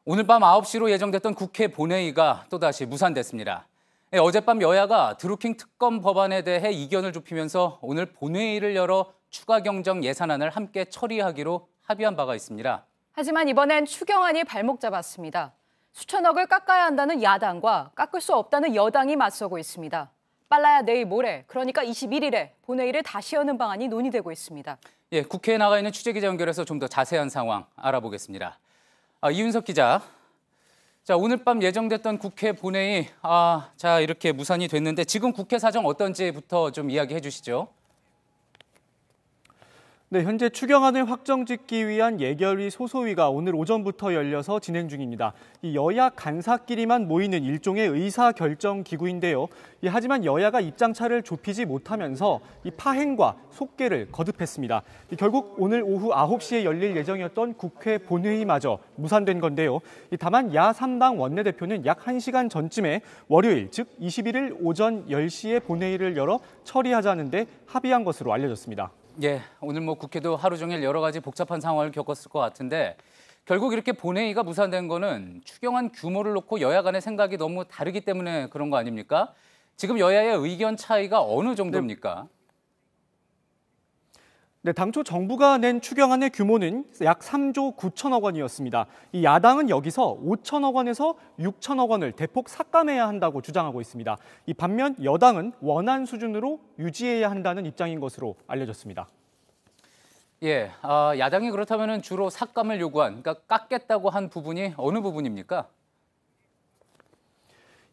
오늘 밤 9시로 예정됐던 국회 본회의가 또다시 무산됐습니다. 어젯밤 여야가 드루킹 특검 법안에 대해 이견을 좁히면서 오늘 본회의를 열어 추가 경정 예산안을 함께 처리하기로 합의한 바가 있습니다. 하지만 이번엔 추경안이 발목 잡았습니다. 수천억을 깎아야 한다는 야당과 깎을 수 없다는 여당이 맞서고 있습니다. 빨라야 내일 모레, 그러니까 21일에 본회의를 다시 여는 방안이 논의되고 있습니다. 국회에 나가 있는 취재기자 연결해서 좀 더 자세한 상황 알아보겠습니다. 이윤석 기자, 오늘 밤 예정됐던 국회 본회의, 이렇게 무산이 됐는데 지금 국회 사정 어떤지부터 좀 이야기해 주시죠. 네, 현재 추경안을 확정짓기 위한 예결위 소소위가 오늘 오전부터 열려서 진행 중입니다. 이 여야 간사끼리만 모이는 일종의 의사결정 기구인데요. 하지만 여야가 입장차를 좁히지 못하면서 이 파행과 속개를 거듭했습니다. 결국 오늘 오후 9시에 열릴 예정이었던 국회 본회의마저 무산된 건데요. 다만 야3당 원내대표는 약 1시간 전쯤에 월요일, 즉 21일 오전 10시에 본회의를 열어 처리하자는 데 합의한 것으로 알려졌습니다. 오늘 국회도 하루 종일 여러 가지 복잡한 상황을 겪었을 것 같은데 결국 이렇게 본회의가 무산된 거는 추경안 규모를 놓고 여야 간의 생각이 너무 다르기 때문에 그런 거 아닙니까? 지금 여야의 의견 차이가 어느 정도입니까? 네, 당초 정부가 낸 추경안의 규모는 약 3조 9천억 원이었습니다. 이 야당은 여기서 5천억 원에서 6천억 원을 대폭 삭감해야 한다고 주장하고 있습니다. 이 반면 여당은 원안 수준으로 유지해야 한다는 입장인 것으로 알려졌습니다. 야당이 그렇다면 주로 삭감을 요구한, 그러니까 깎겠다고 한 부분이 어느 부분입니까?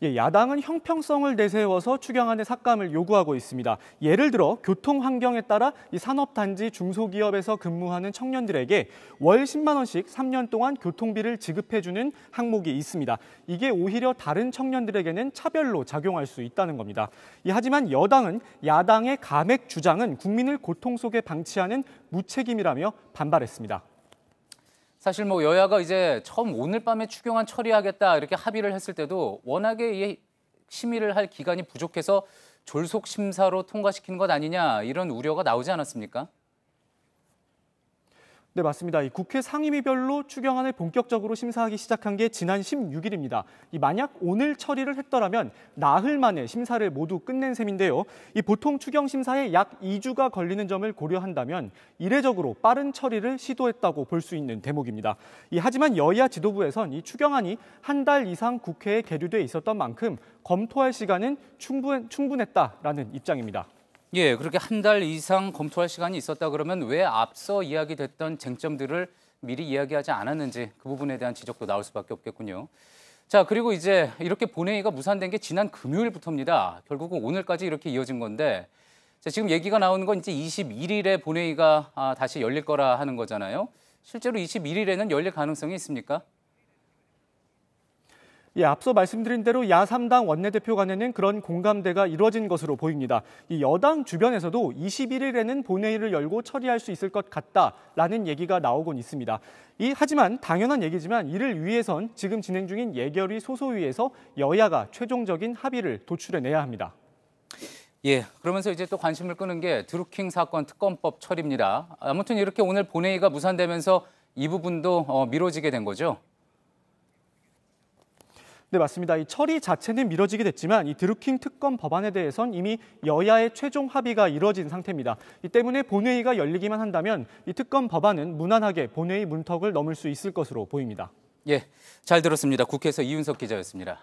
야당은 형평성을 내세워서 추경안의 삭감을 요구하고 있습니다. 예를 들어 교통 환경에 따라 이 산업단지 중소기업에서 근무하는 청년들에게 월 10만 원씩 3년 동안 교통비를 지급해주는 항목이 있습니다. 이게 오히려 다른 청년들에게는 차별로 작용할 수 있다는 겁니다. 하지만 여당은 야당의 감액 주장은 국민을 고통 속에 방치하는 무책임이라며 반발했습니다. 사실 여야가 이제 처음 오늘 밤에 추경안 처리하겠다 이렇게 합의를 했을 때도 워낙에 이 심의를 할 기간이 부족해서 졸속 심사로 통과시킨 것 아니냐 이런 우려가 나오지 않았습니까? 네, 맞습니다. 이 국회 상임위별로 추경안을 본격적으로 심사하기 시작한 게 지난 16일입니다. 만약 오늘 처리를 했더라면 나흘 만에 심사를 모두 끝낸 셈인데요. 보통 추경 심사에 약 2주가 걸리는 점을 고려한다면 이례적으로 빠른 처리를 시도했다고 볼 수 있는 대목입니다. 하지만 여야 지도부에선 이 추경안이 한 달 이상 국회에 계류돼 있었던 만큼 검토할 시간은 충분했다라는 입장입니다. 그렇게 한 달 이상 검토할 시간이 있었다 그러면 왜 앞서 이야기됐던 쟁점들을 미리 이야기하지 않았는지 그 부분에 대한 지적도 나올 수밖에 없겠군요. 그리고 이제 이렇게 본회의가 무산된 게 지난 금요일부터입니다. 결국은 오늘까지 이렇게 이어진 건데 지금 얘기가 나오는 건 이제 21일에 본회의가 다시 열릴 거라 하는 거잖아요. 실제로 21일에는 열릴 가능성이 있습니까? 앞서 말씀드린 대로 야3당 원내대표 간에는 그런 공감대가 이루어진 것으로 보입니다. 여당 주변에서도 21일에는 본회의를 열고 처리할 수 있을 것 같다라는 얘기가 나오곤 있습니다. 하지만 당연한 얘기지만 이를 위해선 지금 진행 중인 예결위 소소위에서 여야가 최종적인 합의를 도출해내야 합니다. 그러면서 이제 또 관심을 끄는 게 드루킹 사건 특검법 처리입니다. 아무튼 이렇게 오늘 본회의가 무산되면서 이 부분도 미뤄지게 된 거죠? 네, 맞습니다. 이 처리 자체는 미뤄지게 됐지만 이 드루킹 특검 법안에 대해선 이미 여야의 최종 합의가 이뤄진 상태입니다. 이 때문에 본회의가 열리기만 한다면 이 특검 법안은 무난하게 본회의 문턱을 넘을 수 있을 것으로 보입니다. 잘 들었습니다. 국회에서 이윤석 기자였습니다.